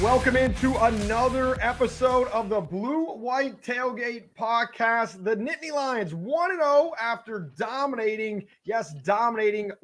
Welcome into another episode of the BlueWhite Tailgate Pawcast. The Nittany Lions 1-0 after dominating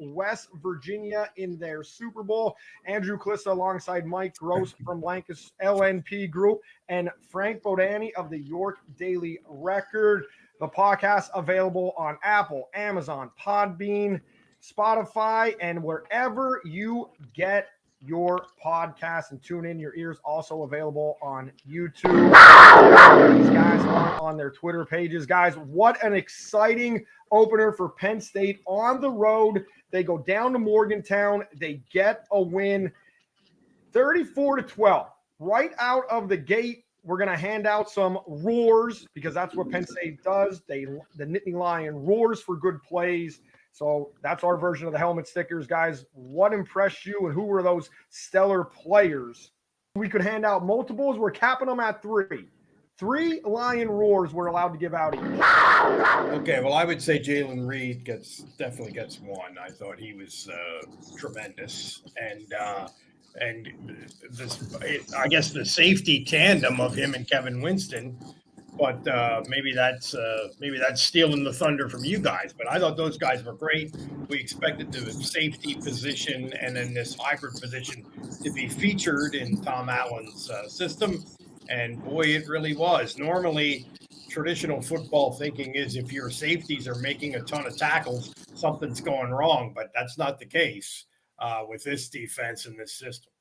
West Virginia in their Super Bowl. Andrew Klissa alongside Mike Gross from Lancaster LNP Group and Frank Bodani of the York Daily Record. The podcast available on Apple, Amazon, Podbean, Spotify, and wherever you get your podcast and tune in. Your ears also available on YouTube. These guys on their Twitter pages. Guys, what an exciting opener for Penn State on the road. They go down to Morgantown. They get a win 34-12. Right out of the gate, we're going to hand out some roars because that's what Penn State does. The Nittany Lion roars for good plays. So that's our version of the helmet stickers. Guys, what impressed you and who were those stellar players? We could hand out multiples. We're capping them at 3. 3 Lion roars we're allowed to give out each. Okay, well, I would say Jalen Reed definitely gets one. I thought he was tremendous. And I guess the safety tandem of him and Kevin Winston. But maybe that's stealing the thunder from you guys. But I thought those guys were great. We expected the safety position and then this hybrid position to be featured in Tom Allen's system. And boy, it really was. Normally, traditional football thinking is if your safeties are making a ton of tackles, something's going wrong. But that's not the case with this defense and this system.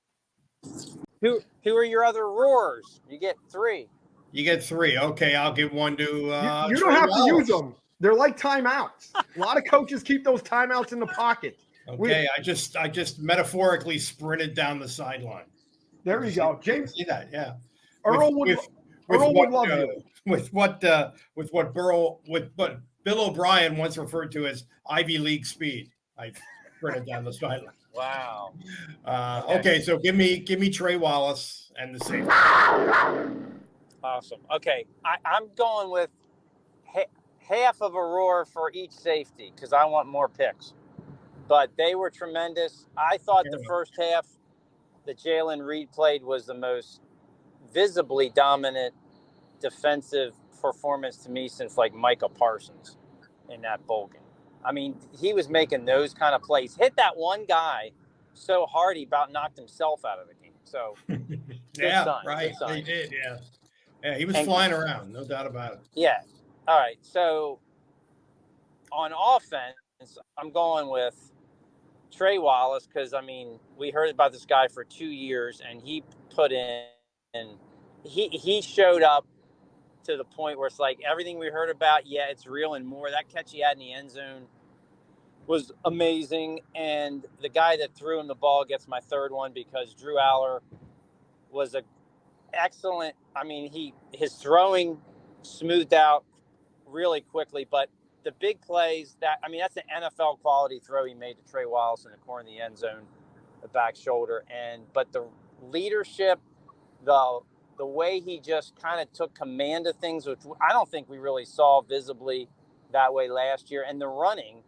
Who are your other roars? You get 3. You get 3. Okay, I'll give one to you don't have to use them. They're like timeouts. A lot of coaches keep those timeouts in the pocket. Okay, I just metaphorically sprinted down the sideline. There you go. James, see that? Yeah. Earl would love you. With what Bill O'Brien once referred to as Ivy League speed. I sprinted down the sideline. Wow. Okay, so give me Trey Wallace and the safety. Awesome. Okay, I'm going with half of a roar for each safety because I want more picks. But they were tremendous. I thought the first half that Jalen Reed played was the most visibly dominant defensive performance to me since like Micah Parsons in that bowl game. I mean, he was making those kind of plays. Hit that one guy so hard he about knocked himself out of the game. So, right. He did, yeah. Yeah, he was flying around, no doubt about it. Yeah. All right. So on offense, I'm going with Trey Wallace because, I mean, we heard about this guy for 2 years, and he put in and he showed up to the point where it's like everything we heard about, yeah, it's real and more. That catch he had in the end zone was amazing. And the guy that threw him the ball gets my third one because Drew Aller was excellent. I mean, his throwing smoothed out really quickly, but the big plays that's an NFL quality throw he made to Trey Wallace in the corner of the end zone, the back shoulder. But the leadership, the way he just kind of took command of things, which I don't think we really saw visibly that way last year. And the running,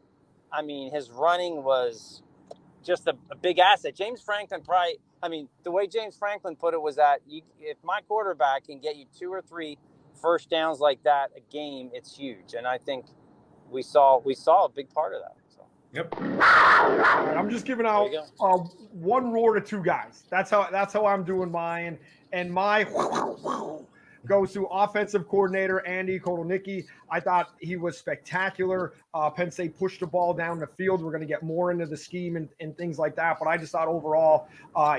I mean, his running was just a big asset. James Franklin the way James Franklin put it was that if my quarterback can get you 2 or 3 first downs like that a game, it's huge. And I think we saw a big part of that. So. Yep. I'm just giving out one roar to 2 guys. That's how I'm doing mine. And my goes to offensive coordinator Andy Kotelnicki. I thought he was spectacular. Penn State pushed the ball down the field. We're going to get more into the scheme and things like that. But I just thought overall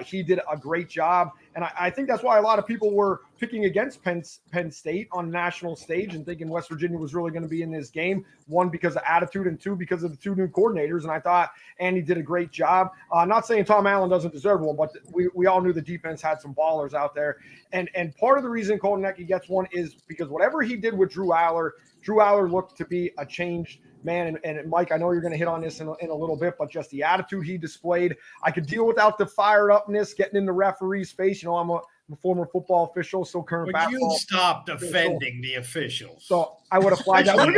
he did a great job. And I think that's why a lot of people were picking against Penn State on national stage and thinking West Virginia was really going to be in this game. 1, because of attitude, and 2, because of the 2 new coordinators. And I thought Andy did a great job. Not saying Tom Allen doesn't deserve one, but we all knew the defense had some ballers out there. And part of the reason Kotelnicki gets one is because whatever he did with Drew Aller looked to be a changed man. And Mike, I know you're going to hit on this in a little bit, but just the attitude he displayed, I could deal without the fired upness, getting in the referee's face. You know, I'm a former football official, still current basketball. You stopped offending the officials. So I would have flagged that. We're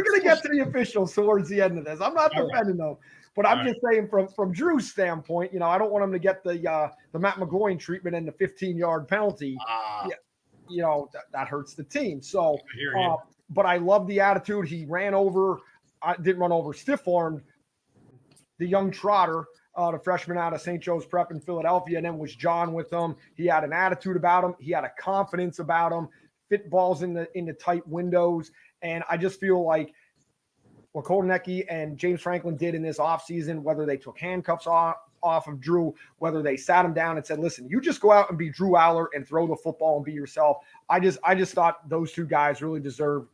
going to get to the officials towards the end of this. I'm not defending them. But I'm just saying from Drew's standpoint, I don't want him to get the Matt McGloin treatment and the 15-yard penalty. That hurts the team. So, but I love the attitude. He ran over, didn't run over, stiff-armed the young trotter, the freshman out of St. Joe's Prep in Philadelphia, and then was John with him. He had an attitude about him. He had a confidence about him. Fit balls in the tight windows, and I just feel like what Kotelnicki and James Franklin did in this offseason, whether they took handcuffs off of Drew, whether they sat him down and said, "Listen, you just go out and be Drew Aller and throw the football and be yourself." I just thought those two guys really deserved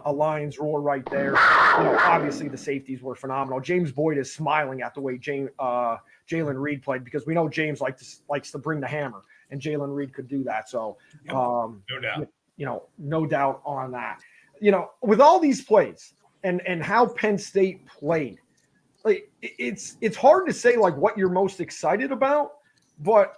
a Lions roar right there. Obviously the safeties were phenomenal. James Boyd is smiling at the way Jalen Reed played, because we know James likes to bring the hammer, and Jalen Reed could do that. So, no doubt. No doubt on that. With all these plays and how Penn State played, like it's hard to say like what you're most excited about. But,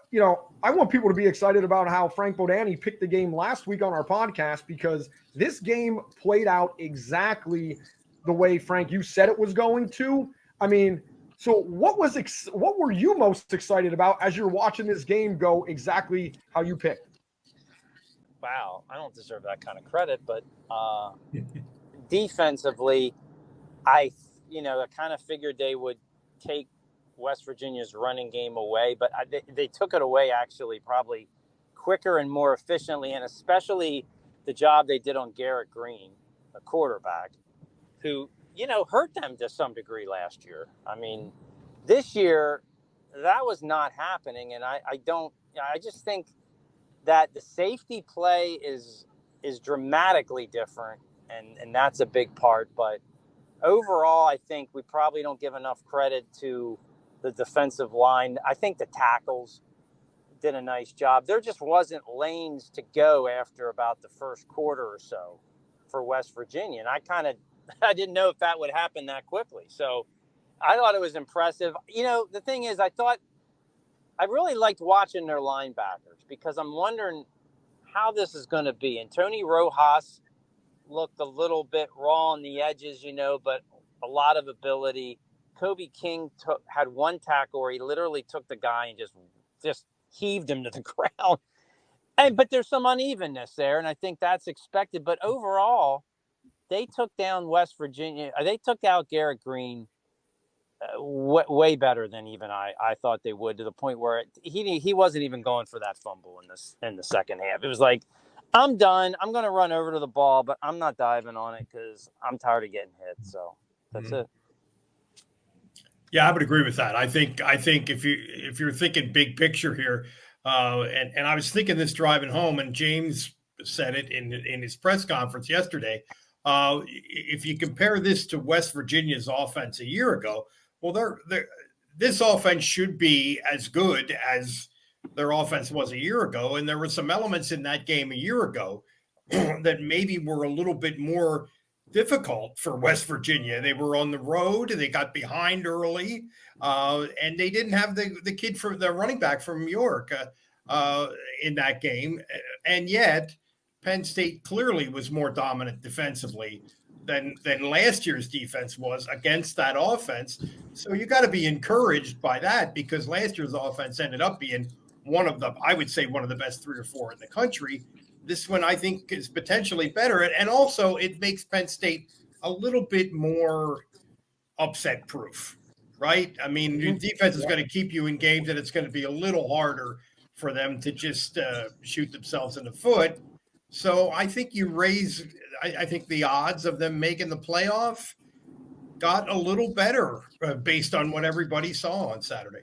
I want people to be excited about how Frank Bodani picked the game last week on our podcast, because this game played out exactly the way, Frank, you said it was going to. I mean, so what were you most excited about as you're watching this game go exactly how you picked? Wow, I don't deserve that kind of credit, but defensively, I kind of figured they would take West Virginia's running game away, but they took it away actually probably quicker and more efficiently, and especially the job they did on Garrett Green, a quarterback, who, hurt them to some degree last year. I mean, this year, that was not happening, and I just think that the safety play is dramatically different, and that's a big part, but overall, I think we probably don't give enough credit to the defensive line. I think the tackles did a nice job. There just wasn't lanes to go after about the first quarter or so for West Virginia. And I didn't know if that would happen that quickly. So I thought it was impressive. The thing is, I really liked watching their linebackers, because I'm wondering how this is going to be. And Tony Rojas looked a little bit raw on the edges, but a lot of ability. Kobe King had one tackle where he literally took the guy and just heaved him to the ground. But there's some unevenness there, and I think that's expected. But overall, they took down West Virginia. They took out Garrett Green way better than even I thought they would, to the point where he wasn't even going for that fumble in the second half. It was like, I'm done. I'm going to run over to the ball, but I'm not diving on it because I'm tired of getting hit. So that's it. Yeah, I would agree with that. I think if you're thinking big picture here, and I was thinking this driving home, and James said it in his press conference yesterday. If you compare this to West Virginia's offense a year ago, well, this offense should be as good as their offense was a year ago, and there were some elements in that game a year ago that maybe were a little bit more difficult for West Virginia. They were on the road, they got behind early, and they didn't have the kid from the running back from New York in that game. And yet Penn State clearly was more dominant defensively than last year's defense was against that offense. So you got to be encouraged by that, because last year's offense ended up being one of the best 3 or 4 in the country. This one, I think, is potentially better. And also it makes Penn State a little bit more upset proof, right? I mean, your defense is going to keep you in games, and it's going to be a little harder for them to just shoot themselves in the foot. So I think I think the odds of them making the playoff got a little better based on what everybody saw on Saturday.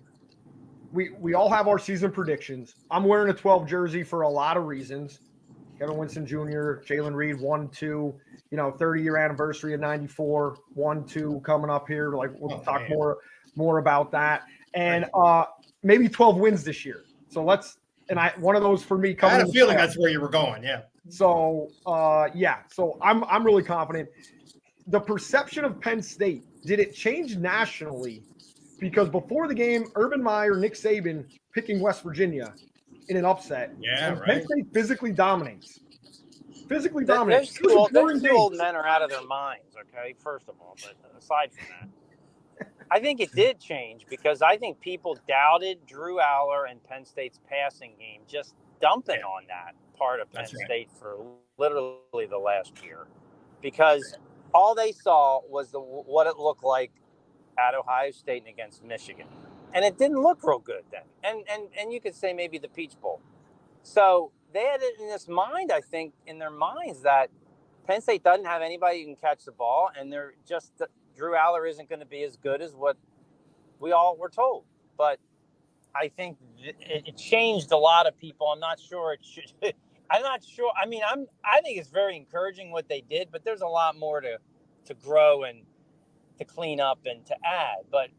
We all have our season predictions. I'm wearing a 12 jersey for a lot of reasons. Kevin Winston Jr., Jalen Reed, 1-2, 30-year anniversary of 94, 1-2 coming up here. Like, we'll talk more about that. And maybe 12 wins this year. So one of those for me coming. I had a feeling that's where you were going, yeah. So, So I'm really confident. The perception of Penn State, did it change nationally? Because before the game, Urban Meyer, Nick Saban picking West Virginia in an upset. Yeah, right. Penn State physically dominates. Those two old men are out of their minds, okay, first of all. But aside from that. I think it did change because I think people doubted Drew Aller and Penn State's passing game, just dumping on that part of Penn State for literally the last year, because all they saw was what it looked like at Ohio State and against Michigan, and it didn't look real good then. And you could say maybe the Peach Bowl. So they had it in this mind, I think, in their minds that Penn State doesn't have anybody who can catch the ball, and they're just Drew Aller isn't going to be as good as what we all were told. But I think it changed a lot of people. I'm not sure it should. I'm not sure. I mean, I think it's very encouraging what they did, but there's a lot more to grow and to clean up and to add. But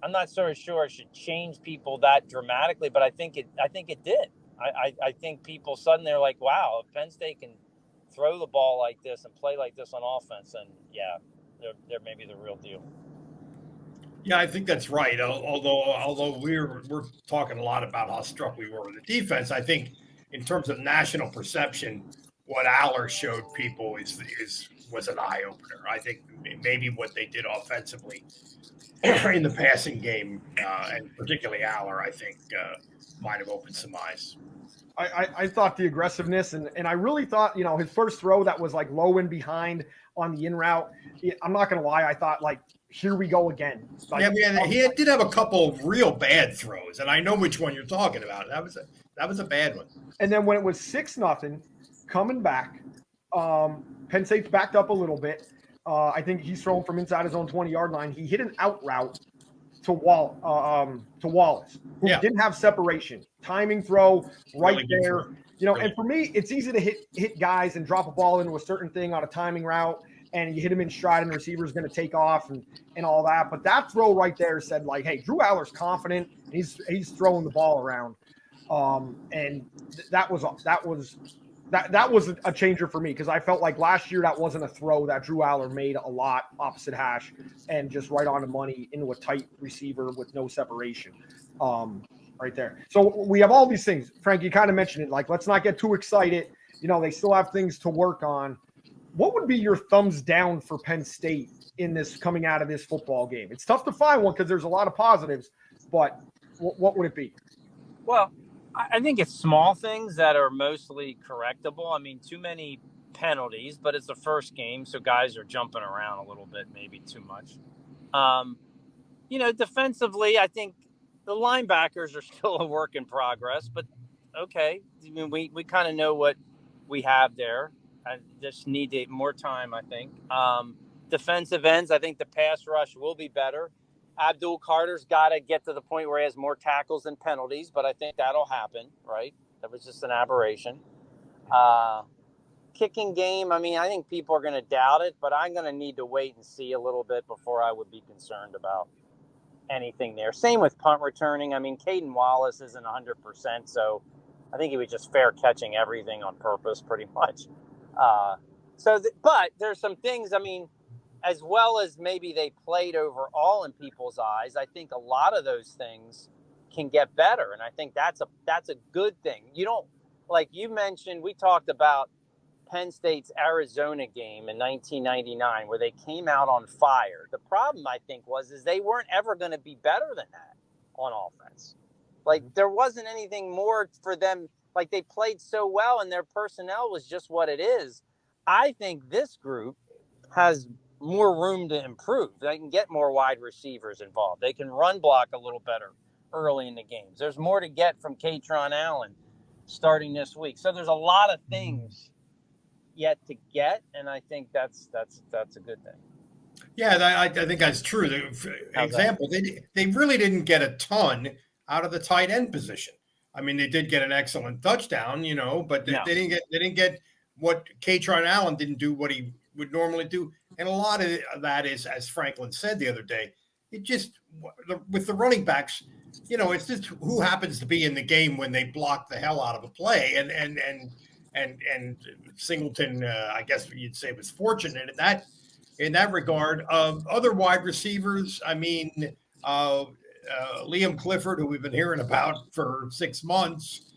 I'm not sure it should change people that dramatically. But I think it did. I think people suddenly are like, wow, if Penn State can throw the ball like this and play like this on offense, and yeah, they're maybe the real deal. Yeah, I think that's right. Although we're talking a lot about how struck we were with the defense, I think in terms of national perception, what Aller showed people was an eye opener. I think maybe what they did offensively in the passing game, and particularly Aller, I think might have opened some eyes. I thought the aggressiveness and I really thought, his first throw that was like low and behind on the in route. I'm not going to lie. I thought, like, here we go again. Like, yeah, he did have a couple of real bad throws, and I know which one you're talking about. That was a bad one. And then when it was 6-0 coming back, Penn State's backed up a little bit. I think he's thrown from inside his own 20-yard line. He hit an out route to Wallace, who didn't have separation. Timing throw right really there. And for me, it's easy to hit guys and drop a ball into a certain thing on a timing route, and you hit him in stride and the receiver's going to take off and all that. But that throw right there said, like, hey, Drew Aller's confident. He's throwing the ball around. And that was a changer for me, because I felt like last year that wasn't a throw that Drew Aller made a lot opposite hash and just right on the money into a tight receiver with no separation. Right there. So we have all these things. Frank, you kind of mentioned it. Like, let's not get too excited. They still have things to work on. What would be your thumbs down for Penn State in this coming out of this football game? It's tough to find one because there's a lot of positives, but what would it be? Well, I think it's small things that are mostly correctable. I mean, too many penalties, but it's the first game, so guys are jumping around a little bit, maybe too much. Defensively, I think the linebackers are still a work in progress, but okay. I mean, we kind of know what we have there. I just need more time, I think. Defensive ends, I think the pass rush will be better. Abdul Carter's got to get to the point where he has more tackles than penalties, but I think that'll happen, right? That was just an aberration. Kicking game, I mean, I think people are going to doubt it, but I'm going to need to wait and see a little bit before I would be concerned about anything there. Same with punt returning. I mean, Caden Wallace isn't 100%, so I think he was just fair catching everything on purpose pretty much. But there's some things, I mean, as well as maybe they played overall in people's eyes, I think a lot of those things can get better. And I think that's a good thing. You don't, like you mentioned, we talked about Penn State's Arizona game in 1999, where they came out on fire. The problem, I think, was they weren't ever going to be better than that on offense. Like, there wasn't anything more for them. Like, they played so well and their personnel was just what it is. I think this group has more room to improve. They can get more wide receivers involved. They can run block a little better early in the games. There's more to get from Katron Allen starting this week. So there's a lot of things yet to get, and I think that's a good thing. Yeah, I think that's true. Example, they really didn't get a ton out of the tight end position. I mean, they did get an excellent touchdown, but they didn't get what Katron Allen didn't do, what he would normally do. And a lot of that is, as Franklin said the other day, it just, with the running backs, it's just who happens to be in the game when they block the hell out of a play. And Singleton, I guess you'd say, was fortunate in that regard. Other wide receivers, I mean, Liam Clifford, who we've been hearing about for 6 months,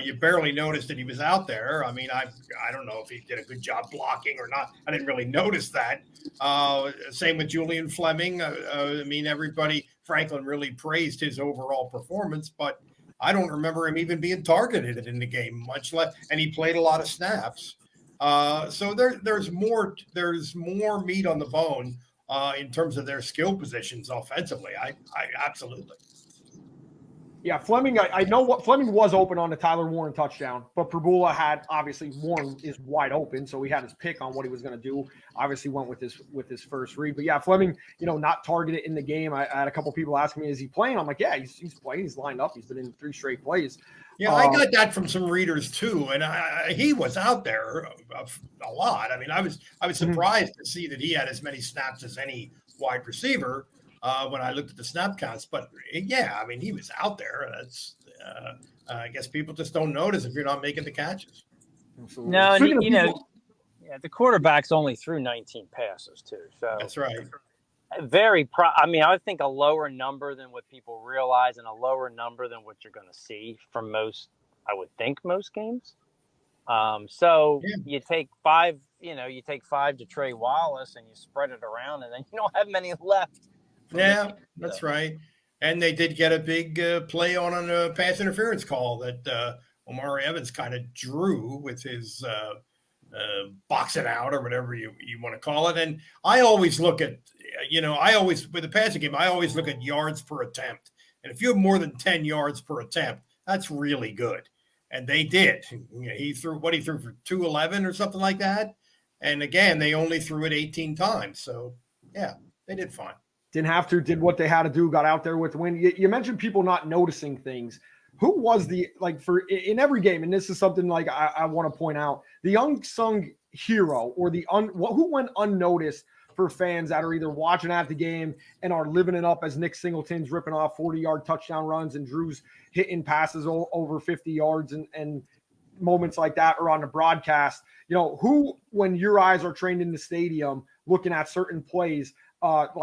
You barely noticed that he was out there. I mean, I don't know if he did a good job blocking or not. I didn't really notice that. Same with Julian Fleming. I mean, Franklin really praised his overall performance, but I don't remember him even being targeted in the game, much less. And he played a lot of snaps. So there's more meat on the bone in terms of their skill positions offensively. I absolutely. Yeah, Fleming. I know what Fleming was open on the Tyler Warren touchdown, but Prabula had obviously Warren is wide open, so he had his pick on what he was going to do. Obviously, went with his first read. But yeah, Fleming, not targeted in the game. I had a couple people asking me, "Is he playing?" I'm like, "Yeah, he's playing. He's lined up. He's been in 3 straight plays." Yeah, I got that from some readers too, and he was out there a lot. I mean, I was surprised to see that he had as many snaps as any wide receiver. When I looked at the snap counts, but yeah, I mean, he was out there. That's I guess people just don't notice if you're not making the catches. Absolutely. No, and the quarterback's only threw 19 passes too. So that's right. I mean, I would think a lower number than what people realize, and a lower number than what you're going to see from most. I would think most games. You take 5. You take 5 to Trey Wallace, and you spread it around, and then you don't have many left. Yeah, that's right. And they did get a big play on a pass interference call that Omari Evans kind of drew with his boxing out or whatever you want to call it. And I always look at, with the passing game, I always look at yards per attempt. And if you have more than 10 yards per attempt, that's really good. And they did. He threw for 211 or something like that. And again, they only threw it 18 times. So, yeah, they did fine. Didn't have to, did what they had to do, got out there with the win. You mentioned people not noticing things. Who was in every game, and this is something I want to point out, the unsung hero or who went unnoticed for fans that are either watching at the game and are living it up as Nick Singleton's ripping off 40-yard touchdown runs and Drew's hitting passes over 50 yards and moments like that are on the broadcast. Who, when your eyes are trained in the stadium looking at certain plays,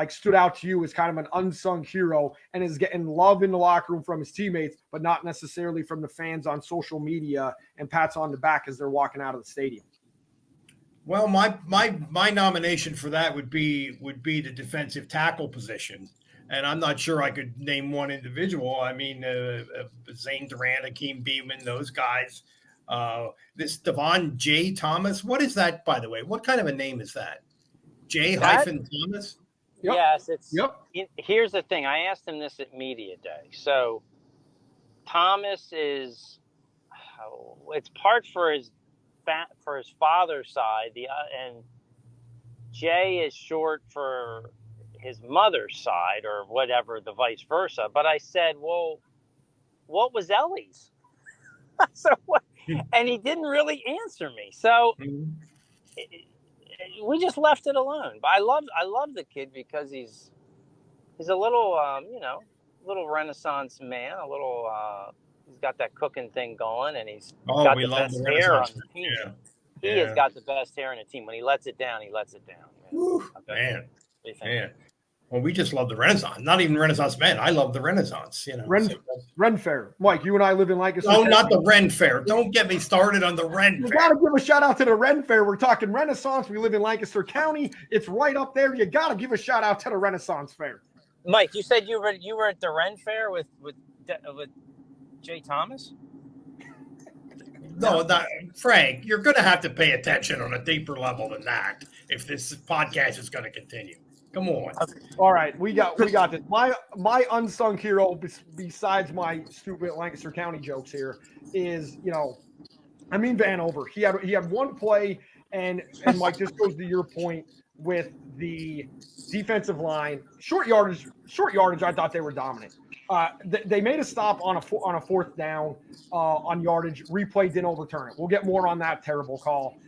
stood out to you as kind of an unsung hero and is getting love in the locker room from his teammates, but not necessarily from the fans on social media and pats on the back as they're walking out of the stadium? Well, my nomination for that would be the defensive tackle position. And I'm not sure I could name one individual. I mean, Zane Durant, Akeem Beeman, those guys. This Devon J. Thomas. What is that, by the way? What kind of a name is that? J-Thomas? Yep. Yes, it's. Yep. Here's the thing. I asked him this at media day. So Thomas is. It's part for his father's side. And Jay is short for his mother's side, or whatever, the vice versa. But I said, well, what was Ellie's? So what? And he didn't really answer me. So. We just left it alone. But I love the kid because he's a little little Renaissance man, a little he's got that cooking thing going, and he's got the best hair on the team. Yeah. He has got the best hair on the team. When he lets it down, he lets it down. Woo, man. Well, we just love the Renaissance. Not even Renaissance man. I love the Renaissance. Ren Fair. Mike, you and I live in Lancaster. No, not the Ren Fair. Don't get me started on the Ren Fair. You got to give a shout out to the Ren Fair. We're talking Renaissance. We live in Lancaster County. It's right up there. You got to give a shout out to the Renaissance Fair. Mike, you said you were at the Ren Fair with Jay Thomas? No, Frank, you're going to have to pay attention on a deeper level than that if this podcast is going to continue. Come on. All right, we got this. My unsung hero, besides my stupid Lancaster County jokes here, is Vanover. He had one play, and Mike, this goes to your point with the defensive line. Short yardage. I thought they were dominant. They made a stop on a fourth down on yardage. Replay didn't overturn it. We'll get more on that terrible call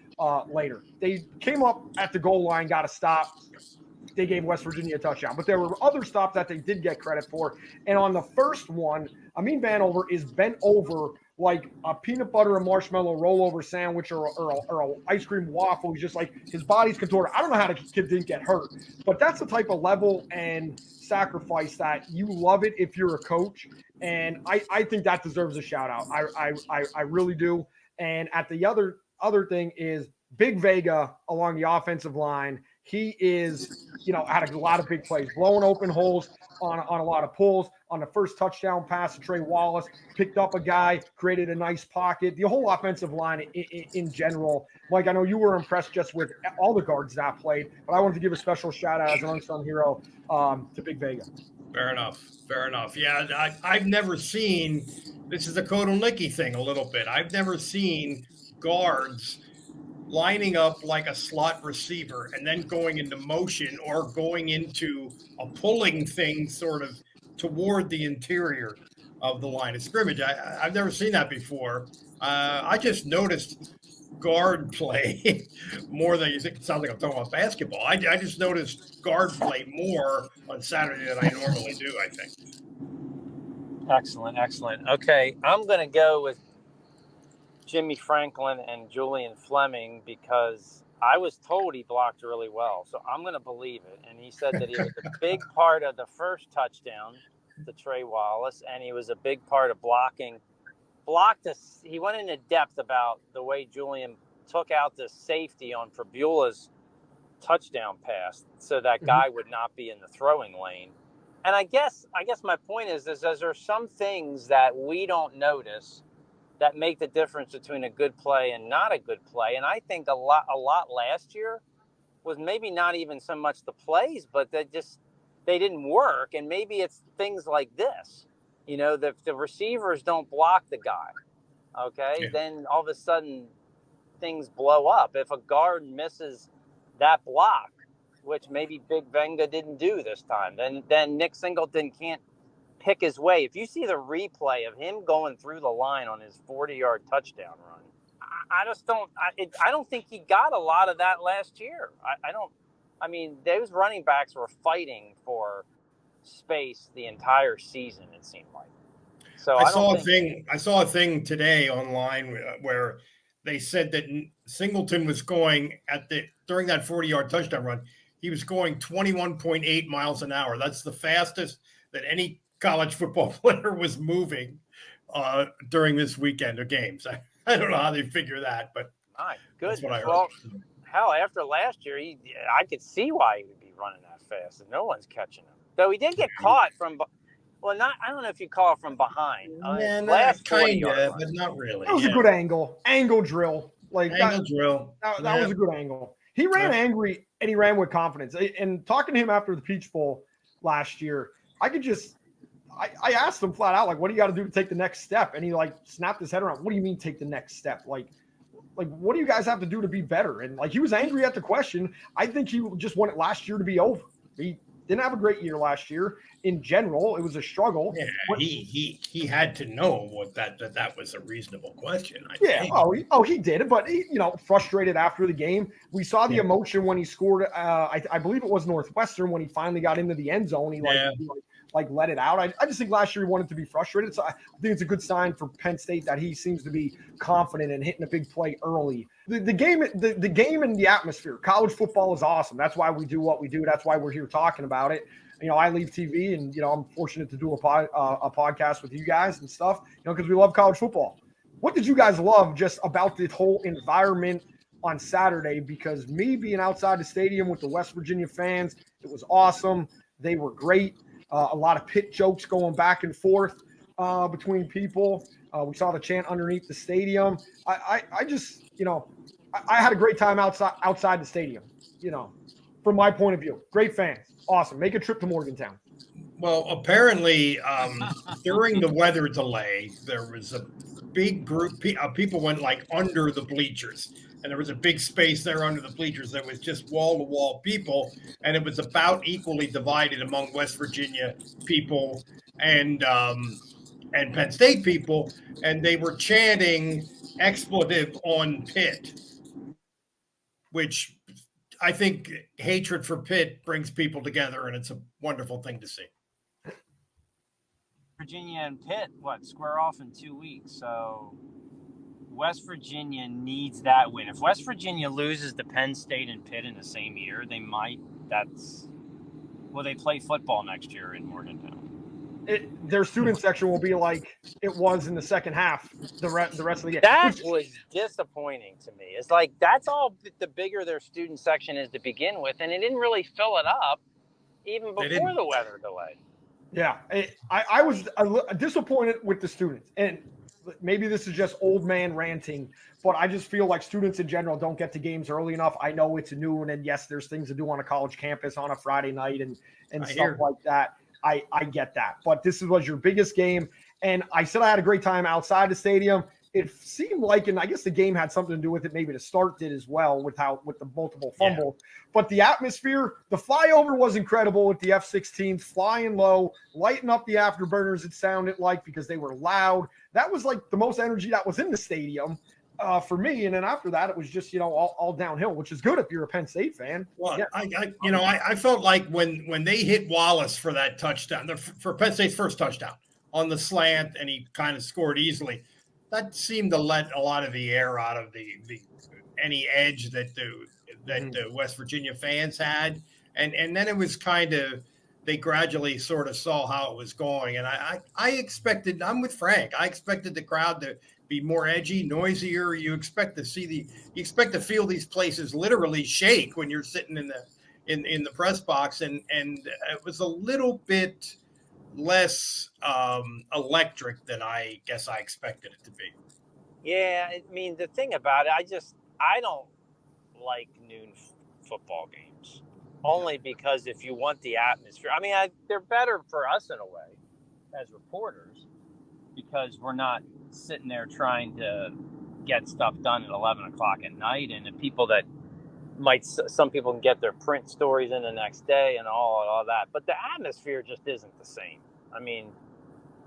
later. They came up at the goal line, got a stop. They gave West Virginia a touchdown. But there were other stops that they did get credit for. And on the first one, Vanover is bent over like a peanut butter and marshmallow rollover sandwich or an ice cream waffle. He's just like, his body's contorted. I don't know how the kid didn't get hurt. But that's the type of level and sacrifice that you love it if you're a coach. And I think that deserves a shout out. I really do. And at the other thing is Big Vega along the offensive line. He is, had a lot of big plays, blowing open holes on a lot of pulls. On the first touchdown pass to Trey Wallace, picked up a guy, created a nice pocket. The whole offensive line in general. Mike, I know you were impressed just with all the guards that played, but I wanted to give a special shout out as an unsung hero to Big Vega. Fair enough. Yeah, I've never seen, this is a Kotelnicki thing a little bit. I've never seen guards lining up like a slot receiver and then going into motion or going into a pulling thing sort of toward the interior of the line of scrimmage. I've never seen that before. I just noticed guard play more than you think. It sounds like I'm talking about basketball. I just noticed guard play more on Saturday than I normally do, I think. Excellent. Okay, I'm going to go with Jimmy Franklin and Julian Fleming because I was told he blocked really well. So I'm going to believe it. And he said that he was a big part of the first touchdown to Trey Wallace, and he was a big part of blocking. He went into depth about the way Julian took out the safety on Fabula's touchdown pass so that guy would not be in the throwing lane. And I guess my point is there are some things that we don't notice that make the difference between a good play and not a good play. And I think a lot last year was maybe not even so much the plays, but they didn't work. And maybe it's things like this, the receivers don't block the guy. Okay. Yeah. Then all of a sudden things blow up. If a guard misses that block, which maybe Big Venga didn't do this time, then Nick Singleton can't pick his way. If you see the replay of him going through the line on his 40-yard touchdown run, I don't think he got a lot of that last year. Those running backs were fighting for space the entire season, it seemed like. So I saw a thing today online where they said that Singleton was going during that 40-yard touchdown run, he was going 21.8 miles an hour. That's the fastest that any college football player was moving during this weekend of games. I don't know how they figure that, but that's what I heard. Well, hell, after last year, I could see why he would be running that fast, and no one's catching him. Though he did get caught from, I don't know if you call it from behind. Last kind of, but not really. That was a good angle drill. Drill. That was a good angle. He ran angry, and he ran with confidence. And talking to him after the Peach Bowl last year, I asked him flat out, what do you got to do to take the next step? And he snapped his head around. What do you mean take the next step? Like, what do you guys have to do to be better? And he was angry at the question. I think he just wanted last year to be over. He didn't have a great year last year. In general, it was a struggle. Yeah, he had to know that was a reasonable question. I think. He did, but he, frustrated after the game. We saw the emotion when he scored. I believe it was Northwestern when he finally got into the end zone. He let it out. I just think last year he wanted to be frustrated. So I think it's a good sign for Penn State that he seems to be confident in hitting a big play early. The game and the atmosphere. College football is awesome. That's why we do what we do. That's why we're here talking about it. I leave TV and, I'm fortunate to do a podcast with you guys and stuff, because we love college football. What did you guys love just about the whole environment on Saturday? Because me being outside the stadium with the West Virginia fans, it was awesome. They were great. A lot of pit jokes going back and forth between people. We saw the chant underneath the stadium. I just, I had a great time outside the stadium, from my point of view. Great fans. Awesome. Make a trip to Morgantown. Well, apparently during the weather delay, there was a big group of people went under the bleachers. And there was a big space there under the bleachers that was just wall-to-wall people. And it was about equally divided among West Virginia people and Penn State people. And they were chanting expletive on Pitt, which I think hatred for Pitt brings people together, and it's a wonderful thing to see. Virginia and Pitt, square off in 2 weeks. So West Virginia needs that win. If West Virginia loses to Penn State and Pitt in the same year, they might. They play football next year in Morgantown. their student section will be like it was in the second half, the rest of the game. That was disappointing to me. It's like that's all the bigger their student section is to begin with, and it didn't really fill it up even before the weather delay. Yeah, I was disappointed with the students, and maybe this is just old man ranting, but I just feel like students in general don't get to games early enough. I know it's noon, and yes, there's things to do on a college campus on a Friday night and stuff like that. I get that, but this was your biggest game, and I said I had a great time outside the stadium. It seemed like, and I guess the game had something to do with it. Maybe the start did as well with the multiple fumbles. Yeah. But the atmosphere, the flyover was incredible with the F-16s flying low, lighting up the afterburners. It sounded like because they were loud. That was like the most energy that was in the stadium for me. And then after that, it was just all downhill, which is good if you're a Penn State fan. Well, yeah. I felt like when they hit Wallace for that touchdown, for Penn State's first touchdown on the slant, and he kind of scored easily. That seemed to let a lot of the air out of the any edge that the West Virginia fans had, and then it was kind of they gradually sort of saw how it was going, and I expected, I'm with Frank, I expected the crowd to be more edgy, noisier. You expect to feel these places literally shake when you're sitting in the press box, and it was a little bit less electric than I guess I expected it to be. Yeah, I mean, the thing about it, I don't like noon football games, only because if you want the atmosphere, I mean, they're better for us in a way as reporters, because we're not sitting there trying to get stuff done at 11 o'clock at night, and the people that some people can get their print stories in the next day and all that, but the atmosphere just isn't the same. I mean,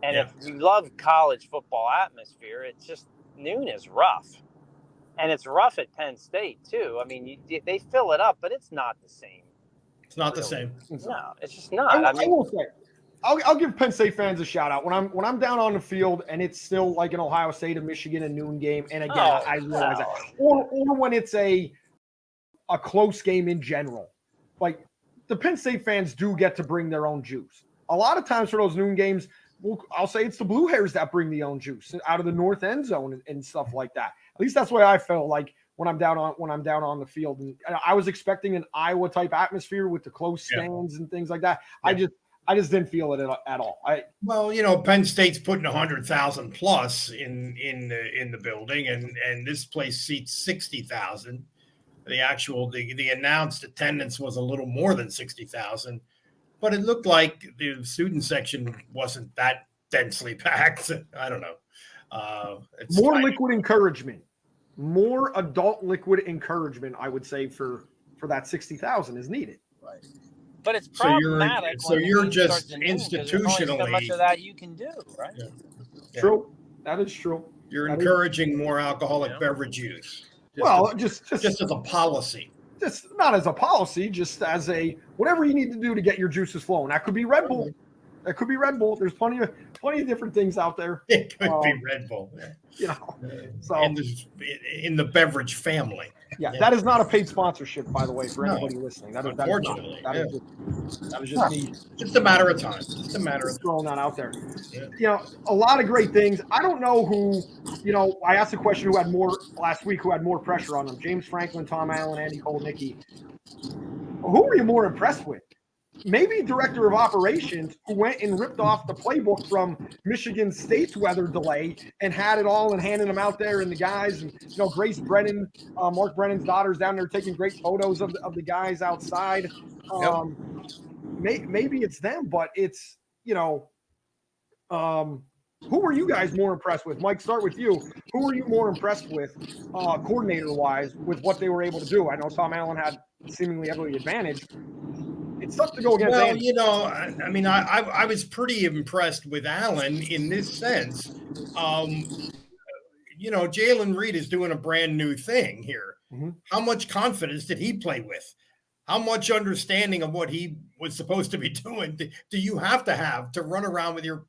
and if you love college football atmosphere, it's just noon is rough, and it's rough at Penn State too. I mean, they fill it up, but it's not the same. It's not the same. No, it's just not. I will say, I'll give Penn State fans a shout out when I'm down on the field and it's still like an Ohio State and Michigan a noon game, and again, I realize that, or when it's a close game in general, like the Penn State fans do get to bring their own juice. A lot of times for those noon games, I'll say it's the Blue Hairs that bring the own juice out of the north end zone and stuff like that. At least that's the way I felt like when I'm down on the field. And I was expecting an Iowa type atmosphere with the close stands and things like that. Yeah. I just didn't feel it at all. Penn State's putting 100,000 plus in the building, and this place seats 60,000. The announced attendance was a little more than 60,000. But it looked like the student section wasn't that densely packed. I don't know. More liquid encouragement, more adult liquid encouragement, I would say, for that 60,000 is needed. Right. But it's problematic. So you're just institutionally. So much of that you can do, right? Yeah. True. That is true. You're encouraging more alcoholic beverage use. Just as a policy. Just not as a policy, just as a whatever you need to do to get your juices flowing. That could be Red Bull. There's plenty of different things out there. It could be Red Bull. So in the beverage family. Yeah, that is not a paid sponsorship, by the way, for anybody listening. Unfortunately, that is just me. Just a matter of time. Just a matter of throwing that out there. Yeah. A lot of great things. I don't know who. I asked the question who had more pressure on them: James Franklin, Tom Allen, Andy Kolnicki. Who were you more impressed with? Maybe director of operations, who went and ripped off the playbook from Michigan State's weather delay and had it all and handing them out there, and the guys, and Grace Brennan, Mark Brennan's daughter's down there taking great photos of the guys outside. Maybe it's them, but it's who were you guys more impressed with? Mike, start with you. Who were you more impressed with, coordinator-wise, with what they were able to do? I know Tom Allen had seemingly every advantage. It's tough to go against. Well, I was pretty impressed with Allen in this sense. Jalen Reed is doing a brand new thing here. Mm-hmm. How much confidence did he play with? How much understanding of what he was supposed to be doing do you have to run around with your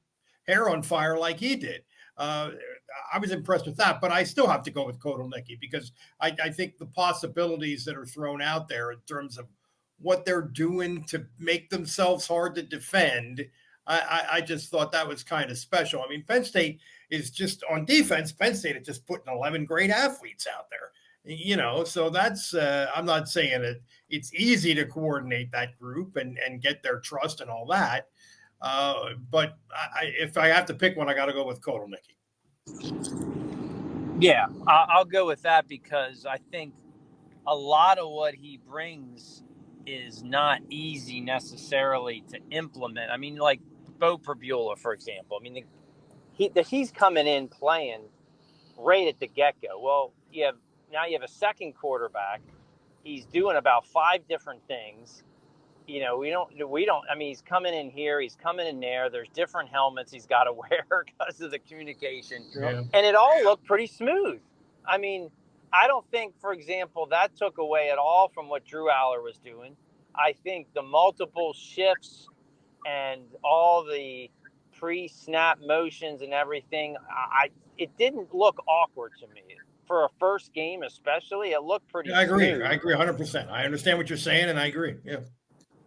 hair on fire like he did? I was impressed with that, but I still have to go with Kolnicki because I think the possibilities that are thrown out there in terms of what they're doing to make themselves hard to defend, I just thought that was kind of special. I mean, Penn State is just on defense. Penn State is just putting 11 great athletes out there, so that's I'm not saying it's easy to coordinate that group and get their trust and all that. But if I have to pick one, I got to go with Kotelnicki. Yeah, I'll go with that because I think a lot of what he brings is not easy necessarily to implement. I mean, like Bo Prabula, for example. I mean, he's coming in playing right at the get-go. Well, you have a second quarterback. He's doing about 5 different things. We don't. I mean, he's coming in here. He's coming in there. There's different helmets he's got to wear because of the communication, and it all looked pretty smooth. I mean, I don't think, for example, that took away at all from what Drew Aller was doing. I think the multiple shifts and all the pre-snap motions and everything, it didn't look awkward to me. For a first game especially, it looked pretty I agree. smooth. I agree 100%. I understand what you're saying, and I agree. Yeah.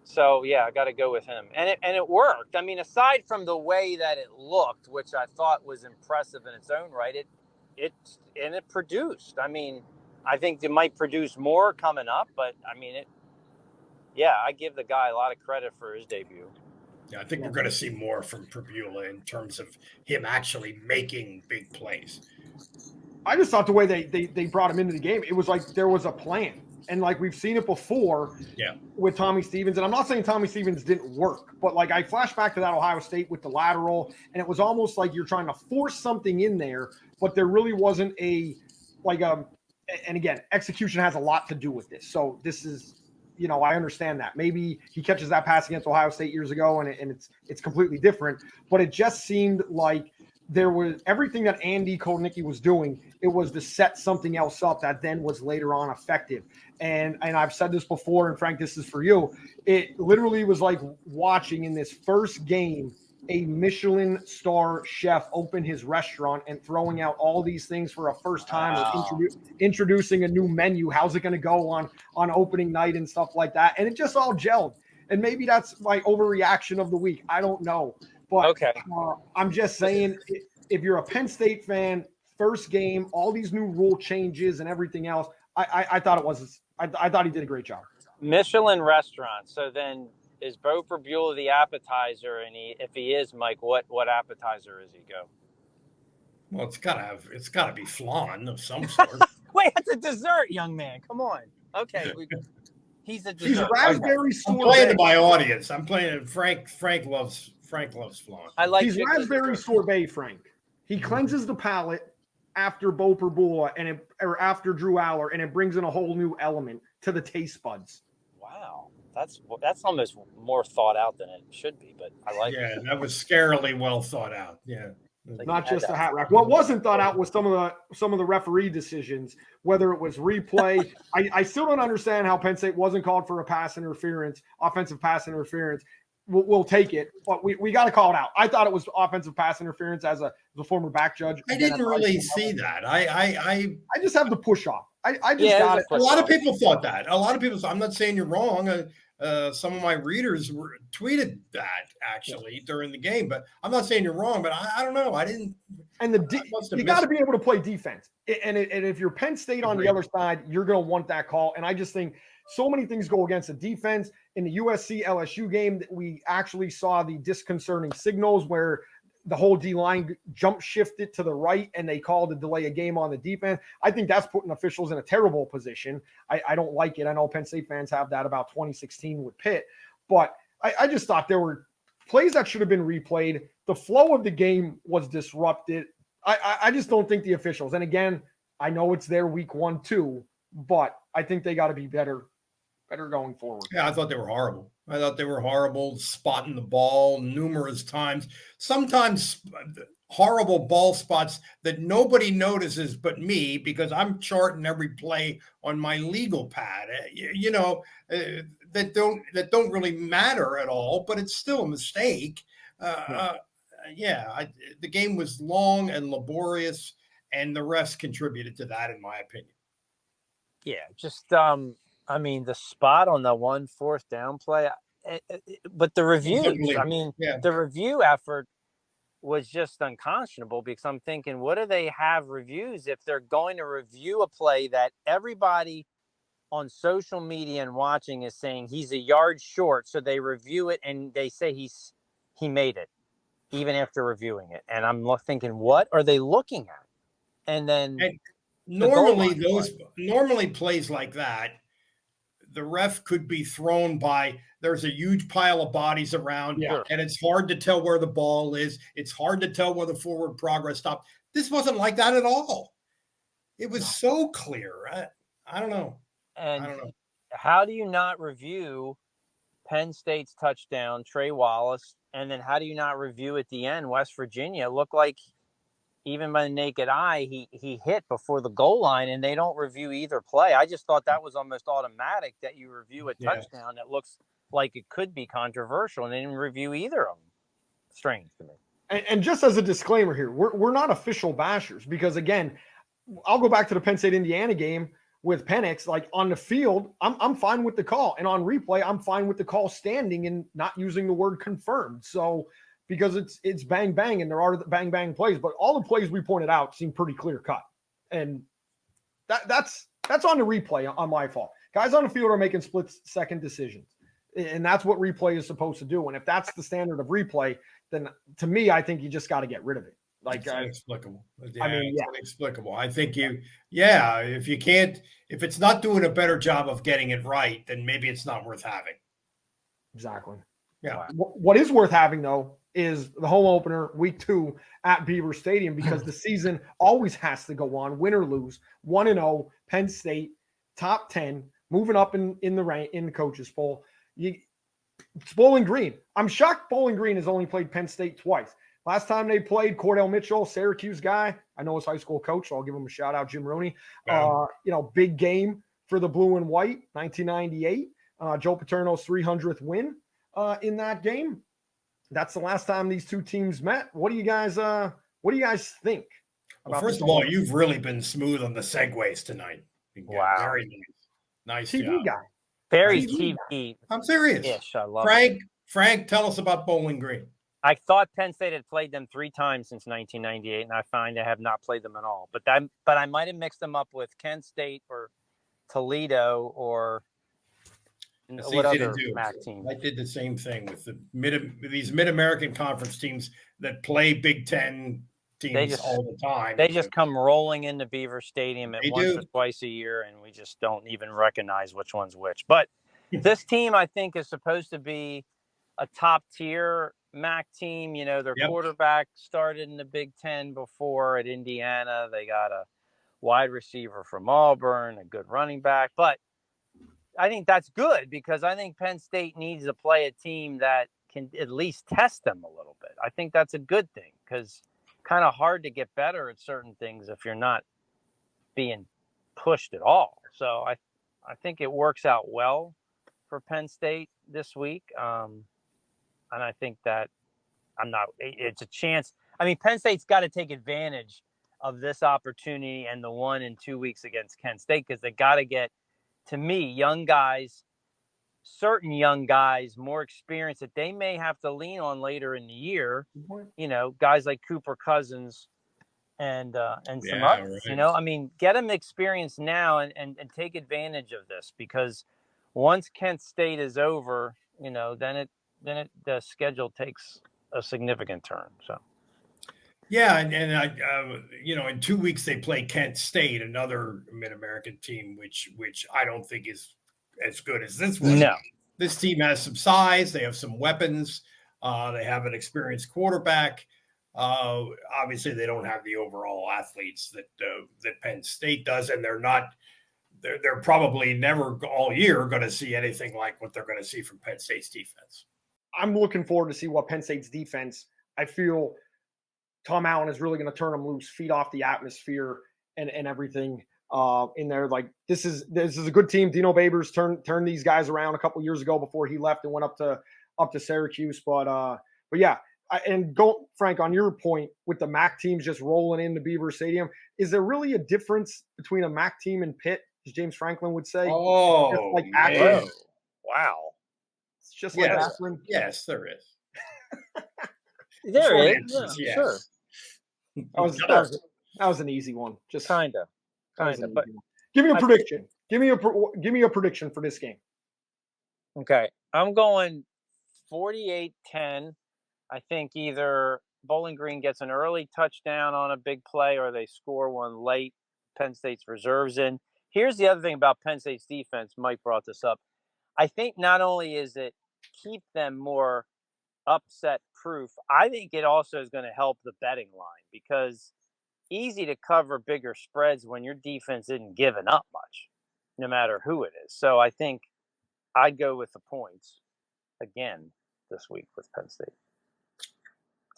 So, yeah, I got to go with him. And it worked. I mean, aside from the way that it looked, which I thought was impressive in its own right, it produced. I mean, I think it might produce more coming up, but, I mean, I give the guy a lot of credit for his debut. Yeah, I think we're going to see more from Prabula in terms of him actually making big plays. I just thought the way they brought him into the game, it was like there was a plan. And like we've seen it before with Tommy Stevens. And I'm not saying Tommy Stevens didn't work, but like I flash back to that Ohio State with the lateral, and it was almost like you're trying to force something in there, but there really wasn't and again, execution has a lot to do with this. So this is, I understand that. Maybe he catches that pass against Ohio State years ago and it's completely different, but it just seemed like there was everything that Andy Kotelnicki was doing. It was to set something else up that then was later on effective. And I've said this before, and Frank, this is for you. It literally was like watching in this first game a Michelin star chef open his restaurant and throwing out all these things for a first time, or introducing a new menu. How's it going to go on opening night and stuff like that? And it just all gelled. And maybe that's my overreaction of the week. I don't know. But okay. I'm just saying, if you're a Penn State fan, first game, all these new rule changes and everything else, I thought I thought he did a great job. Michelin restaurant. So then is Bo Prabula the appetizer? And if he is, Mike, what appetizer is he go? Well, it's gotta be flan of some sort. Wait, that's a dessert, young man. Come on. Okay. He's a dessert. He's raspberry sorbet. I'm playing to my audience. I'm playing Frank loves flan. He's raspberry sorbet, Frank. He cleanses the palate after Bo Prabula or after Drew Aller, and it brings in a whole new element to the taste buds. Wow. That's almost more thought out than it should be, but I like it. Yeah, that was scarily well thought out. Yeah. Like not just a hat rack. What wasn't thought out was some of the referee decisions, whether it was replay. I still don't understand how Penn State wasn't called for a offensive pass interference. We'll take it, but we got to call it out. I thought it was offensive pass interference as a former back judge. I didn't really see that. I just have the push off. I just got it. A lot of people thought that. A lot of people. I'm not saying you're wrong. Some of my readers tweeted that actually during the game, but I'm not saying you're wrong. But I don't know. I didn't. And you got to be able to play defense. And if you're Penn State on the other side, you're going to want that call. And I just think so many things go against the defense. In the USC LSU game, we actually saw the disconcerting signals where the whole D-line jump shifted to the right and they called a delay a game on the defense. I think that's putting officials in a terrible position. I don't like it. I know Penn State fans have that about 2016 with Pitt, but I just thought there were plays that should have been replayed. The flow of the game was disrupted. I just don't think the officials, and again, I know it's their week 1, 2, but I think they got to be better going forward. Yeah, I thought they were horrible. Spotting the ball numerous times. Sometimes horrible ball spots that nobody notices but me because I'm charting every play on my legal pad. That don't really matter at all, but it's still a mistake. The game was long and laborious, and the refs contributed to that, in my opinion. Yeah, just I mean, the spot on the 1 4th down play, but the reviews, Yeah. the review effort was just unconscionable, because I'm thinking, what do they have reviews if they're going to review a play that everybody on social media and watching is saying he's a yard short? So they review it and they say he made it even after reviewing it. And I'm thinking, what are they looking at? And then normally plays like that, the ref could be thrown by, there's a huge pile of bodies around, and it's hard to tell where the ball is. It's hard to tell where the forward progress stopped. This wasn't like that at all. It was so clear. I don't know. And I don't know. How do you not review Penn State's touchdown, Trey Wallace, and then how do you not review at the end West Virginia? It looked like, even by the naked eye, he hit before the goal line, and they don't review either play. I just thought that was almost automatic, that you review a touchdown that looks like it could be controversial, and they didn't review either of them. Strange to me. And just as a disclaimer here, we're not official bashers, because again, I'll go back to the Penn State Indiana game with Penix. Like, on the field, I'm fine with the call, and on replay, I'm fine with the call standing and not using the word confirmed. So, because it's bang bang, and there are bang bang plays, but all the plays we pointed out seem pretty clear cut, and that's on the replay on my fault. Guys on the field are making split second decisions, and that's what replay is supposed to do. And if that's the standard of replay, then to me, I think you just got to get rid of it. Like, it's inexplicable. Yeah, it's inexplicable. I think if it's not doing a better job of getting it right, then maybe it's not worth having. Exactly. Yeah. What is worth having, though, is the home opener, week 2 at Beaver Stadium, because the season always has to go on, win or lose. 1-0, Penn State, top 10, moving up in the rank in the coaches poll. It's Bowling Green. I'm shocked Bowling Green has only played Penn State twice. Last time they played, Cordell Mitchell, Syracuse guy. I know his high school coach, so I'll give him a shout out, Jim Rooney. Big game for the blue and white, 1998. Joe Paterno's 300th win in that game. That's the last time these two teams met. What do you guys think? Well, first of all, you've really been smooth on the segues tonight. Wow. Very nice. Nice TV job. guy. Very TV. I'm serious. Ish, I love Frank, tell us about Bowling Green. I thought Penn State had played them 3 times since 1998, and I find they have not played them at all. But I might have mixed them up with Kent State or Toledo or what other MAC team. I did the same thing with these Mid-American Conference teams that play Big Ten teams all the time. They just come rolling into Beaver Stadium once or twice a year, and we just don't even recognize which one's which. But this team, I think, is supposed to be a top-tier MAC team. You know, their quarterback started in the Big Ten before at Indiana. They got a wide receiver from Auburn, a good running back. But I think that's good, because I think Penn State needs to play a team that can at least test them a little bit. I think that's a good thing, because kind of hard to get better at certain things if you're not being pushed at all. So I think it works out well for Penn State this week. And I think that it's a chance. I mean, Penn State's got to take advantage of this opportunity and the 1 in 2 weeks against Kent State, because they got to get, to me, young guys, certain young guys, more experience that they may have to lean on later in the year. You know, guys like Cooper Cousins and some others. Right. You know, I mean, get them experience now and take advantage of this, because once Kent State is over, you know, then the schedule takes a significant turn. So. Yeah, and in 2 weeks they play Kent State, another Mid-American team, which I don't think is as good as this one. No, this team has some size. They have some weapons. They have an experienced quarterback. Obviously, they don't have the overall athletes that Penn State does, and they're probably never all year going to see anything like what they're going to see from Penn State's defense. I'm looking forward to see what Penn State's defense. I feel Tom Allen is really going to turn them loose, feed off the atmosphere and everything in there. Like, this is a good team. Dino Babers turned these guys around a couple years ago before he left and went up to Syracuse. But yeah, and go Frank, on your point with the MAC teams just rolling into Beaver Stadium, is there really a difference between a MAC team and Pitt, as James Franklin would say? Oh, wow. It's just like Yes, aspirin. yes, there is. There Short is. answer is Yeah, yes. sure. That was an easy one. Just Kind of. But give me a prediction. Give me a prediction for this game. okay, I'm going 48-10. I think either Bowling Green gets an early touchdown on a big play or they score one late. Penn State's reserves in. Here's the other thing about Penn State's defense. Mike brought this up. I think not only is it keep them more upset proof, I think it also is going to help the betting line because easy to cover bigger spreads when your defense isn't giving up much, no matter who it is. So I think I'd go with the points again this week with Penn State.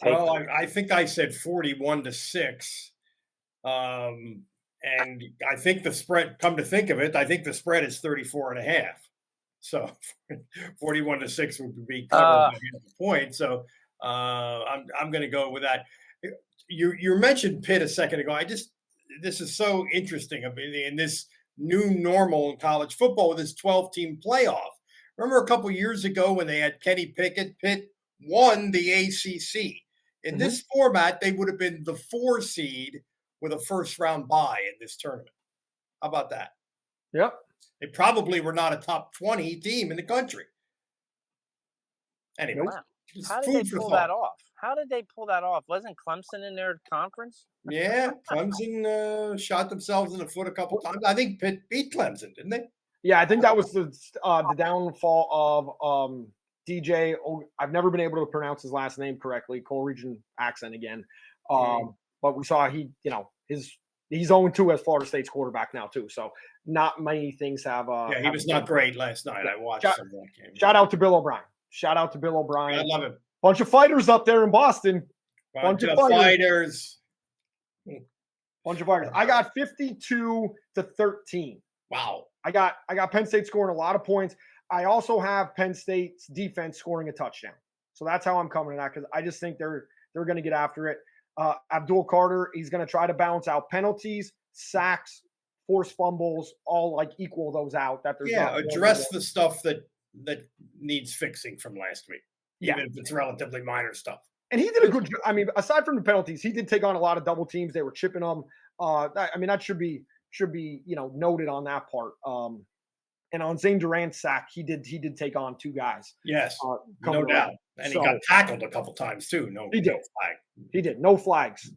I think I said 41-6. And I think the spread, come to think of it, I think the spread is 34.5. So 41-6 would be covered by the point. So I'm going to go with that. You mentioned Pitt a second ago. This is so interesting in this new normal in college football with this 12-team playoff. Remember a couple years ago when they had Kenny Pickett, Pitt won the ACC. In this format, they would have been the 4 seed with a first-round bye in this tournament. How about that? Yep. They probably were not a top 20 team in the country. Anyway, wow. How did they pull that off? Wasn't Clemson in their conference? Yeah, Clemson shot themselves in the foot a couple times. I think Pitt beat Clemson, didn't they? Yeah, I think that was the downfall of DJ. I've never been able to pronounce his last name correctly. Coleridgean accent again. But we saw he's 0-2 as Florida State's quarterback now too. So not many things have. He was not great last night. I watched some of that game. Shout out to Bill O'Brien. I love him. Bunch of fighters up there in Boston. Bunch of fighters. I got 52-13. Wow. I got Penn State scoring a lot of points. I also have Penn State's defense scoring a touchdown. So that's how I'm coming to that because I just think they're going to get after it. Abdul Carter, he's going to try to balance out penalties, sacks, forced fumbles, all equal those out. Address the stuff that needs fixing from last week, even if it's relatively minor stuff. And he did a good job. I mean, aside from the penalties, he did take on a lot of double teams. They were chipping them. That should be noted on that part. And on Zane Durant's sack, he did take on 2 guys. Yes, no doubt. And he got tackled a couple times too. He did. He did. No flags.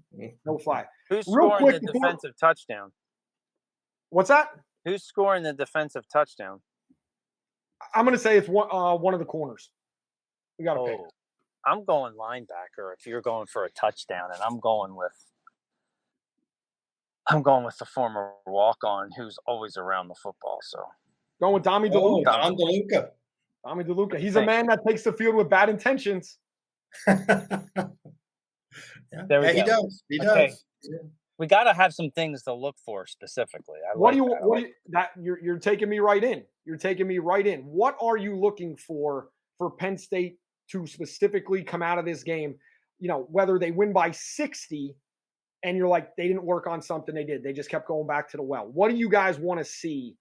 No flag. Who's scoring the defensive touchdown? What's that? Who's scoring the defensive touchdown? I'm going to say it's one of the corners. We got to pick. I'm going linebacker if you're going for a touchdown, and I'm going with the former walk-on who's always around the football. So going with Dami DeLuca. Dom DeLuca. Dami DeLuca. He's a man that takes the field with bad intentions. There we go. He does. Yeah. We got to have some things to look for specifically. You're taking me right in. What are you looking for Penn State to specifically come out of this game? Whether they win by 60 and you're like, they didn't work on something they did. They just kept going back to the well. What do you guys want to see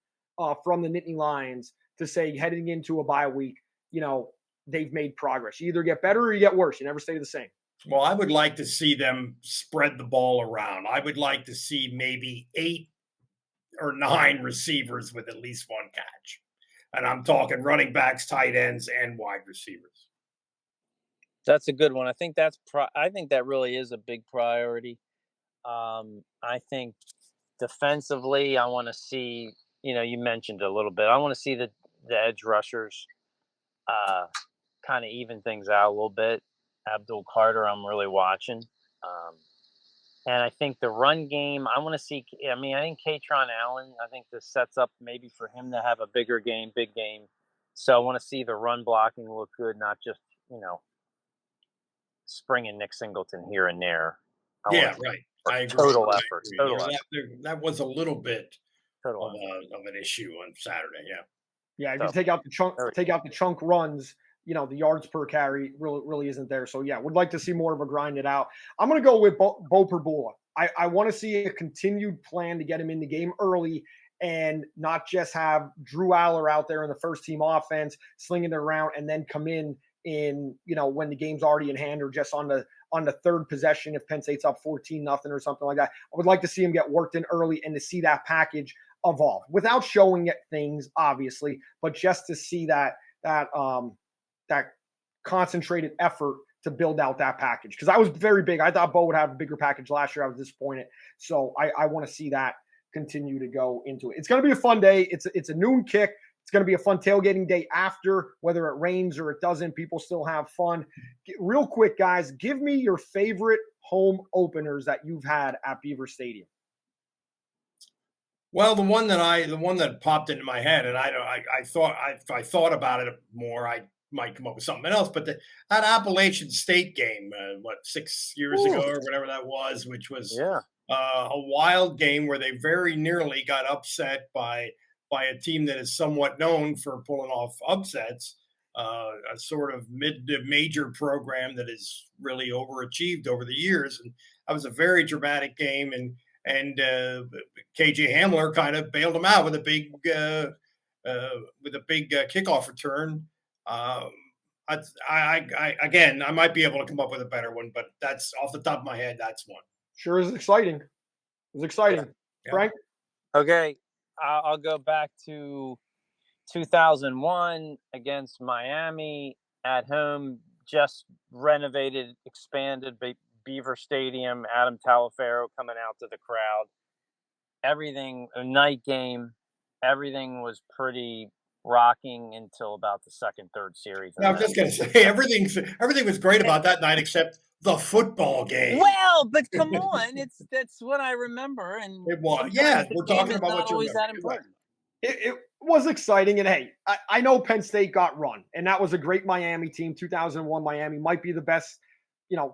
from the Nittany Lions to say heading into a bye week, they've made progress? You either get better or you get worse. You never stay the same. Well, I would like to see them spread the ball around. I would like to see maybe 8 or 9 receivers with at least 1 catch. And I'm talking running backs, tight ends, and wide receivers. That's a good one. I think I think that really is a big priority. I think defensively, I want to see, you mentioned a little bit. I want to see the edge rushers kind of even things out a little bit. Abdul Carter, I'm really watching. And I think the run game, I want to see. I think Katron Allen, I think this sets up maybe for him to have a big game. So I want to see the run blocking look good, not just, springing Nick Singleton here and there. Right. I agree. Total effort. That was a little bit of an issue on Saturday. Yeah. Yeah. If you take out the chunk runs, the yards per carry really isn't there. So, would like to see more of a grind it out. I'm going to go with Bo Perbula. I want to see a continued plan to get him in the game early and not just have Drew Aller out there in the first team offense, slinging it around, and then come in, when the game's already in hand, or just on the third possession if Penn State's up 14-0 or something like that. I would like to see him get worked in early and to see that package evolve without showing it things, obviously, but just to see that concentrated effort to build out that package. Because I was very big. I thought Bo would have a bigger package last year. I was disappointed. So I want to see that continue to go into it. It's going to be a fun day. It's a noon kick. It's going to be a fun tailgating day after, whether it rains or it doesn't. People still have fun. Real quick, guys, give me your favorite home openers that you've had at Beaver Stadium. Well, the one that popped into my head, and I thought about it more, I might come up with something else. But that Appalachian State game, 6 years ago or whatever that was, which was a wild game where they very nearly got upset by a team that is somewhat known for pulling off upsets, a sort of mid-to-major program that has really overachieved over the years. And that was a very dramatic game, and KJ Hamler kind of bailed them out with a big kickoff return. I might be able to come up with a better one, but that's off the top of my head. That's one. Sure is exciting. It was exciting. Yeah. Frank? Okay. I'll go back to 2001 against Miami at home, just renovated, expanded Beaver Stadium, Adam Talaferro coming out to the crowd. Everything, a night game, everything was pretty rocking until about the second, third series. I was just going to say, everything was great about that night except the football game. Well, but come on, that's what I remember, and it was. Yeah, we're talking about what you're that important. It was exciting, and hey, I know Penn State got run, and that was a great Miami team. 2001 Miami might be the best,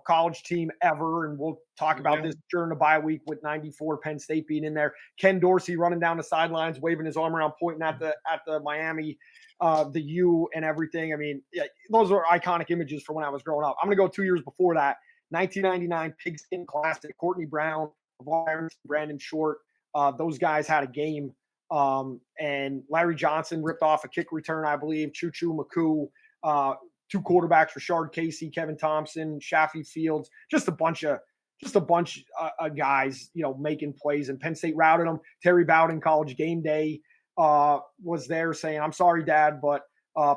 college team ever, and we'll talk about this during the bye week with 94 Penn State being in there. Ken Dorsey running down the sidelines, waving his arm around, pointing at the Miami, the U and everything. I mean, those are iconic images for when I was growing up. I'm going to go 2 years before that, 1999 Pigskin Classic. Courtney Brown, Brandon Short, those guys had a game, and Larry Johnson ripped off a kick return, I believe. Choo-Choo McCoo, two quarterbacks, Rashard Casey, Kevin Thompson, Shaffy Fields, just a bunch of guys, making plays. And Penn State routed them. Terry Bowden, College Game Day, was there saying, "I'm sorry, Dad, but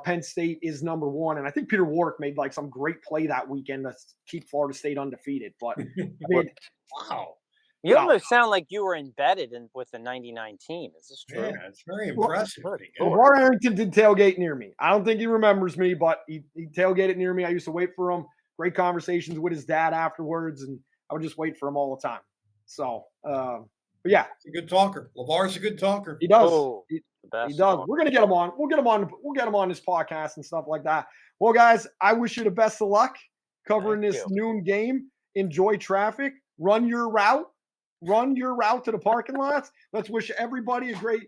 Penn State is number one." And I think Peter Warwick made like some great play that weekend to keep Florida State undefeated. But I mean, wow. You almost sound like you were embedded with the 99 team. Is this true? Yeah, it's very impressive. LeVar Arrington did tailgate near me. I don't think he remembers me, but he tailgated near me. I used to wait for him. Great conversations with his dad afterwards, and I would just wait for him all the time. So, but yeah. He's a good talker. LeVar's a good talker. He does. He does. Talker. We're going to get him on. We'll get him on this podcast and stuff like that. Well, guys, I wish you the best of luck covering this noon game. Enjoy traffic. Run your route to the parking lots. Let's wish everybody a great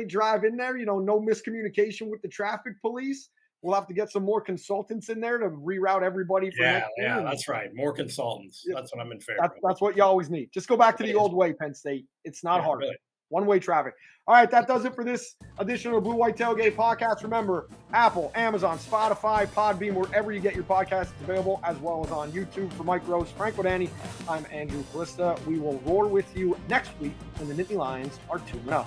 drive in there. No miscommunication with the traffic police. We'll have to get some more consultants in there to reroute everybody. Yeah, that's right. More consultants. That's what I'm in favor of. That's what you always need. Just go back to the old way, Penn State. It's not hard. Really. One-way traffic. All right, that does it for this edition of the Blue White Tailgate Podcast. Remember, Apple, Amazon, Spotify, Podbean, wherever you get your podcasts, it's available, as well as on YouTube. For Mike Rose, Frank Bodani, I'm Andrew Callista. We will roar with you next week when the Nittany Lions are 2-0.